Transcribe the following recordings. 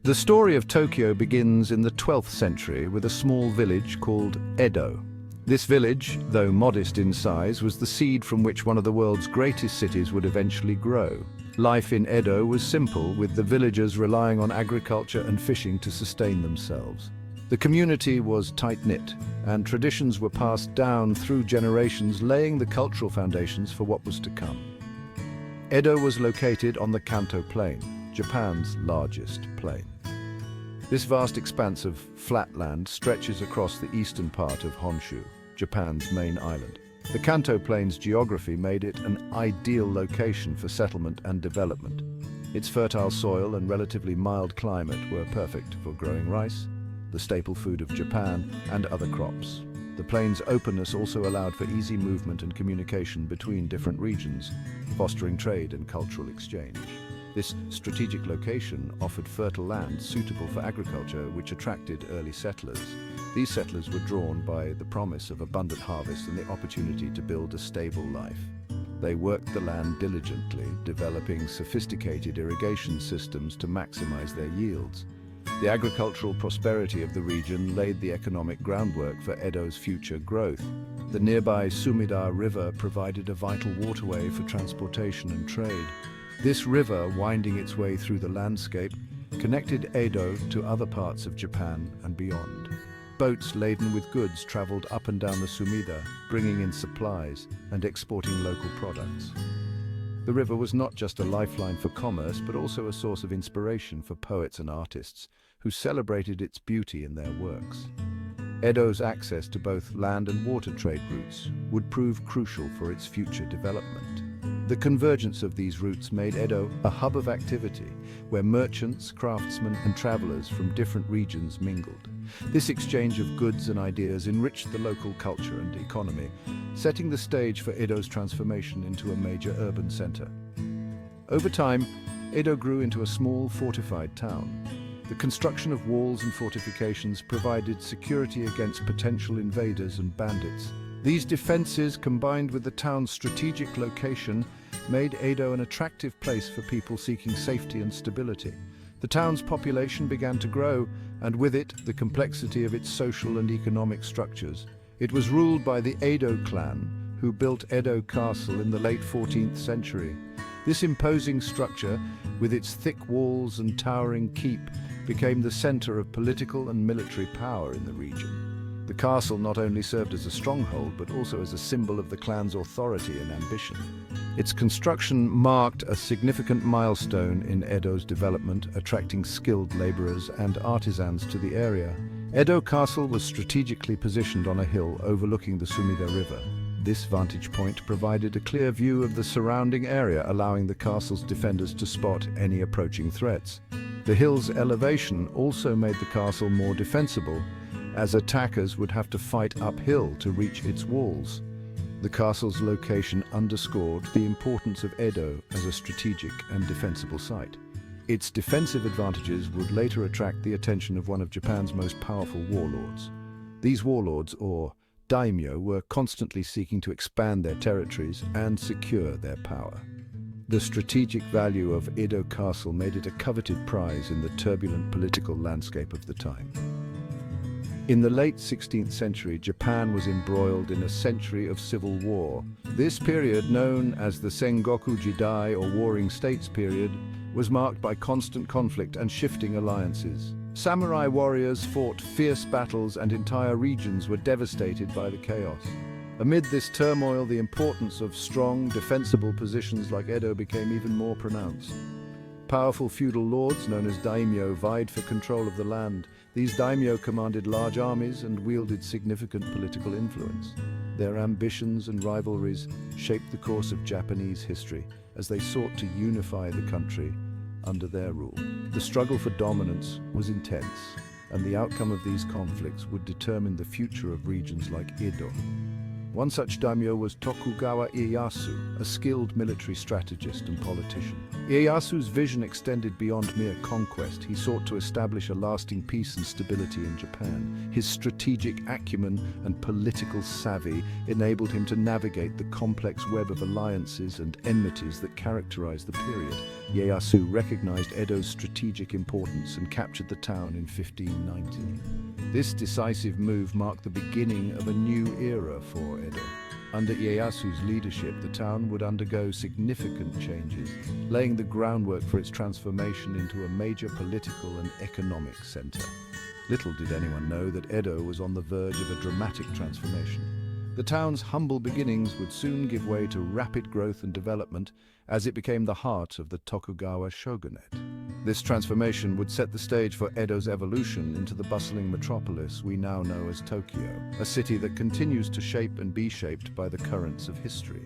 The story of Tokyo begins in the 12th century with a small village called Edo. This village, though modest in size, was the seed from which one of the world's greatest cities would eventually grow. Life in Edo was simple, with the villagers relying on agriculture and fishing to sustain themselves. The community was tight-knit, and traditions were passed down through generations, laying the cultural foundations for what was to come. Edo was located on the Kanto Plain, Japan's largest plain. This vast expanse of flat land stretches across the eastern part of Honshu, Japan's main island. The Kanto Plain's geography made it an ideal location for settlement and development. Its fertile soil and relatively mild climate were perfect for growing rice, the staple food of Japan, and other crops. The plain's openness also allowed for easy movement and communication between different regions, fostering trade and cultural exchange. This strategic location offered fertile land suitable for agriculture, which attracted early settlers. These settlers were drawn by the promise of abundant harvest and the opportunity to build a stable life. They worked the land diligently, developing sophisticated irrigation systems to maximize their yields. The agricultural prosperity of the region laid the economic groundwork for Edo's future growth. The nearby Sumida River provided a vital waterway for transportation and trade. This river, winding its way through the landscape, connected Edo to other parts of Japan and beyond. Boats laden with goods traveled up and down the Sumida, bringing in supplies and exporting local products. The river was not just a lifeline for commerce, but also a source of inspiration for poets and artists who celebrated its beauty in their works. Edo's access to both land and water trade routes would prove crucial for its future development. The convergence of these routes made Edo a hub of activity, where merchants, craftsmen, and travelers from different regions mingled. This exchange of goods and ideas enriched the local culture and economy, setting the stage for Edo's transformation into a major urban center. Over time, Edo grew into a small, fortified town. The construction of walls and fortifications provided security against potential invaders and bandits. These defenses, combined with the town's strategic location, made Edo an attractive place for people seeking safety and stability. The town's population began to grow, and with it, the complexity of its social and economic structures. It was ruled by the Edo clan, who built Edo Castle in the late 14th century. This imposing structure, with its thick walls and towering keep, became the center of political and military power in the region. The castle not only served as a stronghold, but also as a symbol of the clan's authority and ambition. Its construction marked a significant milestone in Edo's development, attracting skilled laborers and artisans to the area. Edo Castle was strategically positioned on a hill overlooking the Sumida River. This vantage point provided a clear view of the surrounding area, allowing the castle's defenders to spot any approaching threats. The hill's elevation also made the castle more defensible, as attackers would have to fight uphill to reach its walls. The castle's location underscored the importance of Edo as a strategic and defensible site. Its defensive advantages would later attract the attention of one of Japan's most powerful warlords. These warlords, or daimyo, were constantly seeking to expand their territories and secure their power. The strategic value of Edo Castle made it a coveted prize in the turbulent political landscape of the time. In the late 16th century, Japan was embroiled in a century of civil war. This period, known as the Sengoku Jidai or Warring States period, was marked by constant conflict and shifting alliances. Samurai warriors fought fierce battles, and entire regions were devastated by the chaos. Amid this turmoil, the importance of strong, defensible positions like Edo became even more pronounced. Powerful feudal lords, known as daimyo, vied for control of the land. These daimyo commanded large armies and wielded significant political influence. Their ambitions and rivalries shaped the course of Japanese history as they sought to unify the country under their rule. The struggle for dominance was intense, and the outcome of these conflicts would determine the future of regions like Edo. One such daimyo was Tokugawa Ieyasu, a skilled military strategist and politician. Ieyasu's vision extended beyond mere conquest. He sought to establish a lasting peace and stability in Japan. His strategic acumen and political savvy enabled him to navigate the complex web of alliances and enmities that characterized the period. Ieyasu recognized Edo's strategic importance and captured the town in 1590. This decisive move marked the beginning of a new era for Edo. Under Ieyasu's leadership, the town would undergo significant changes, laying the groundwork for its transformation into a major political and economic center. Little did anyone know that Edo was on the verge of a dramatic transformation. The town's humble beginnings would soon give way to rapid growth and development as it became the heart of the Tokugawa Shogunate. This transformation would set the stage for Edo's evolution into the bustling metropolis we now know as Tokyo, a city that continues to shape and be shaped by the currents of history.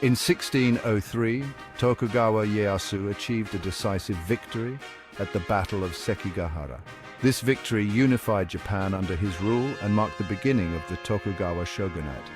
In 1603, Tokugawa Ieyasu achieved a decisive victory at the Battle of Sekigahara. This victory unified Japan under his rule and marked the beginning of the Tokugawa Shogunate.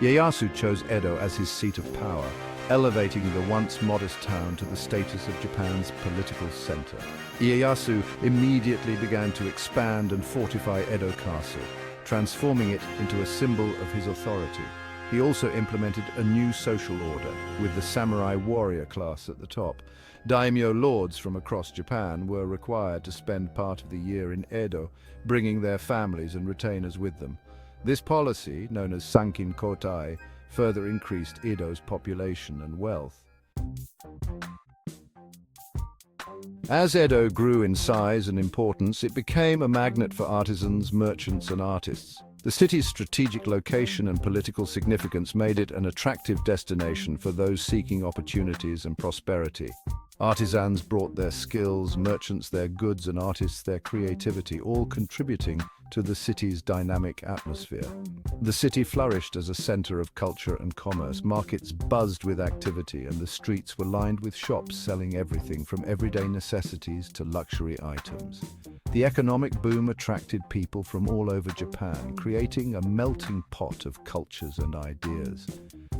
Ieyasu chose Edo as his seat of power, elevating the once modest town to the status of Japan's political center. Ieyasu immediately began to expand and fortify Edo Castle, transforming it into a symbol of his authority. He also implemented a new social order, with the samurai warrior class at the top. Daimyo lords from across Japan were required to spend part of the year in Edo, bringing their families and retainers with them. This policy, known as Sankin Kotai, further increased Edo's population and wealth. As Edo grew in size and importance, it became a magnet for artisans, merchants, and artists. The city's strategic location and political significance made it an attractive destination for those seeking opportunities and prosperity. Artisans brought their skills, merchants their goods, and artists their creativity, all contributing to the city's dynamic atmosphere. The city flourished as a center of culture and commerce. Markets buzzed with activity, and the streets were lined with shops selling everything from everyday necessities to luxury items. The economic boom attracted people from all over Japan, creating a melting pot of cultures and ideas.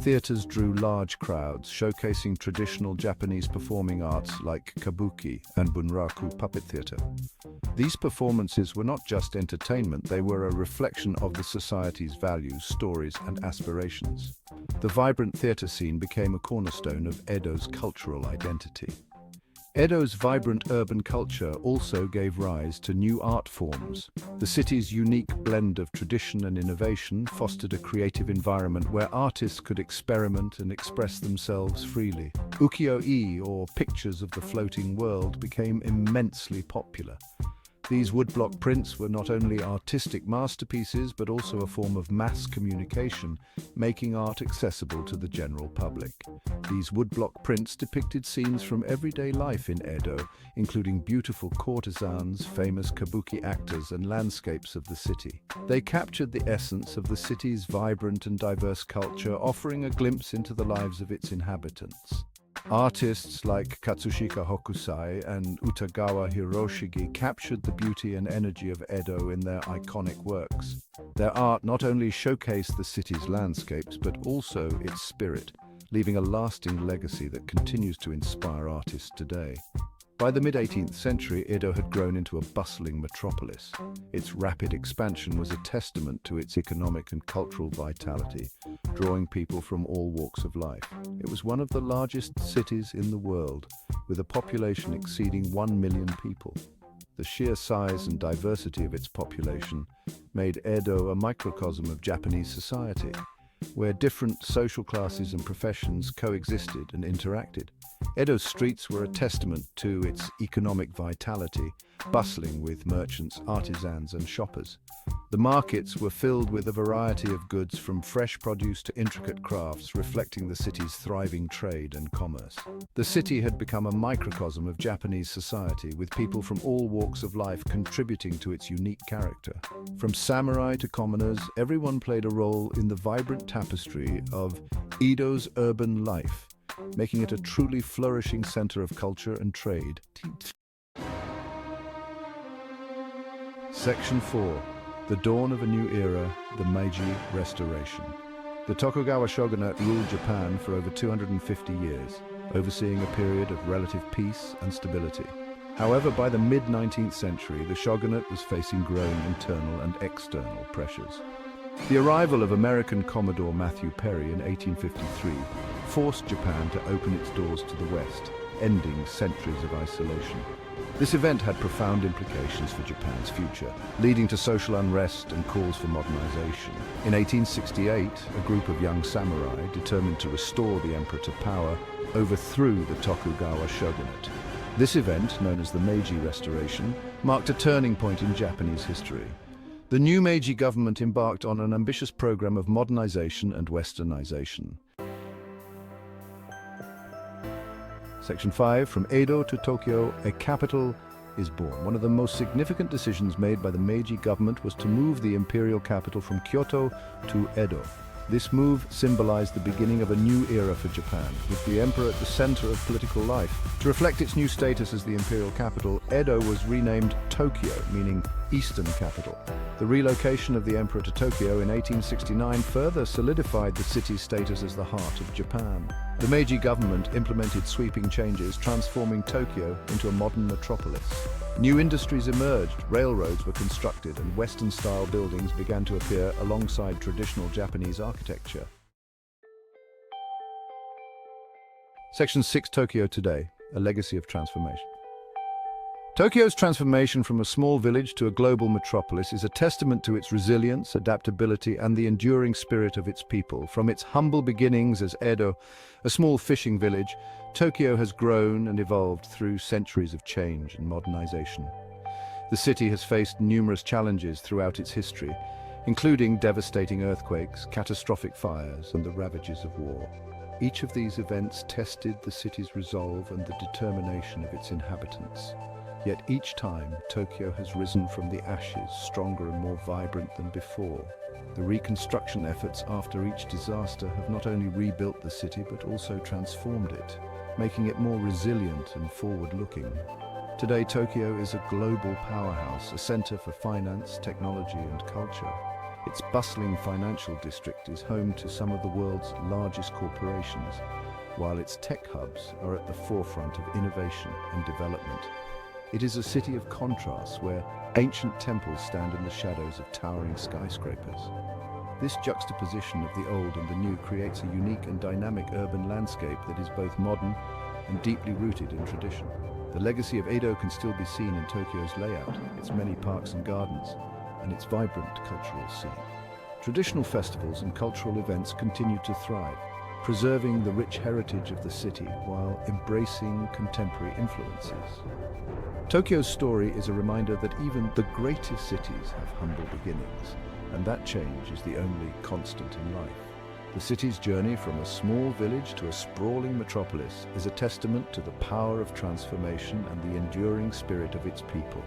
Theaters drew large crowds, showcasing traditional Japanese performing arts like kabuki and bunraku puppet theater. These performances were not just entertainment, they were a reflection of the society's values, stories, and aspirations. The vibrant theater scene became a cornerstone of Edo's cultural identity. Edo's vibrant urban culture also gave rise to new art forms. The city's unique blend of tradition and innovation fostered a creative environment where artists could experiment and express themselves freely. Ukiyo-e, or pictures of the floating world, became immensely popular. These woodblock prints were not only artistic masterpieces but also a form of mass communication, making art accessible to the general public. These woodblock prints depicted scenes from everyday life in Edo, including beautiful courtesans, famous kabuki actors, and landscapes of the city. They captured the essence of the city's vibrant and diverse culture, offering a glimpse into the lives of its inhabitants. Artists like Katsushika Hokusai and Utagawa Hiroshige captured the beauty and energy of Edo in their iconic works. Their art not only showcased the city's landscapes, but also its spirit, leaving a lasting legacy that continues to inspire artists today. By the mid-18th century, Edo had grown into a bustling metropolis. Its rapid expansion was a testament to its economic and cultural vitality, drawing people from all walks of life. It was one of the largest cities in the world, with a population exceeding 1 million people. The sheer size and diversity of its population made Edo a microcosm of Japanese society, where different social classes and professions coexisted and interacted. Edo's streets were a testament to its economic vitality, bustling with merchants, artisans, and shoppers. The markets were filled with a variety of goods from fresh produce to intricate crafts, reflecting the city's thriving trade and commerce. The city had become a microcosm of Japanese society, with people from all walks of life contributing to its unique character. From samurai to commoners, everyone played a role in the vibrant tapestry of Edo's urban life, making it a truly flourishing center of culture and trade. Section 4. The dawn of a new era, the Meiji Restoration. The Tokugawa Shogunate ruled Japan for over 250 years, overseeing a period of relative peace and stability. However, by the mid-19th century, the shogunate was facing growing internal and external pressures. The arrival of American Commodore Matthew Perry in 1853 forced Japan to open its doors to the West, ending centuries of isolation. This event had profound implications for Japan's future, leading to social unrest and calls for modernization. In 1868, a group of young samurai, determined to restore the emperor to power, overthrew the Tokugawa shogunate. This event, known as the Meiji Restoration, marked a turning point in Japanese history. The new Meiji government embarked on an ambitious program of modernization and westernization. Section 5, from Edo to Tokyo, a capital is born. One of the most significant decisions made by the Meiji government was to move the imperial capital from Kyoto to Edo. This move symbolized the beginning of a new era for Japan, with the emperor at the center of political life. To reflect its new status as the imperial capital, Edo was renamed Tokyo, meaning Eastern Capital. The relocation of the emperor to Tokyo in 1869 further solidified the city's status as the heart of Japan. The Meiji government implemented sweeping changes, transforming Tokyo into a modern metropolis. New industries emerged, railroads were constructed, and Western-style buildings began to appear alongside traditional Japanese architecture. Section 6, Tokyo today, a legacy of transformation. Tokyo's transformation from a small village to a global metropolis is a testament to its resilience, adaptability, and the enduring spirit of its people. From its humble beginnings as Edo, a small fishing village, Tokyo has grown and evolved through centuries of change and modernization. The city has faced numerous challenges throughout its history, including devastating earthquakes, catastrophic fires, and the ravages of war. Each of these events tested the city's resolve and the determination of its inhabitants. Yet each time, Tokyo has risen from the ashes, stronger and more vibrant than before. The reconstruction efforts after each disaster have not only rebuilt the city but also transformed it, making it more resilient and forward-looking. Today, Tokyo is a global powerhouse, a center for finance, technology, and culture. Its bustling financial district is home to some of the world's largest corporations, while its tech hubs are at the forefront of innovation and development. It is a city of contrasts where ancient temples stand in the shadows of towering skyscrapers. This juxtaposition of the old and the new creates a unique and dynamic urban landscape that is both modern and deeply rooted in tradition. The legacy of Edo can still be seen in Tokyo's layout, its many parks and gardens, and its vibrant cultural scene. Traditional festivals and cultural events continue to thrive, preserving the rich heritage of the city while embracing contemporary influences. Tokyo's story is a reminder that even the greatest cities have humble beginnings, and that change is the only constant in life. The city's journey from a small village to a sprawling metropolis is a testament to the power of transformation and the enduring spirit of its people.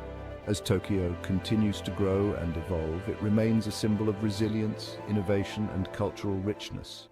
As Tokyo continues to grow and evolve, it remains a symbol of resilience, innovation, and cultural richness.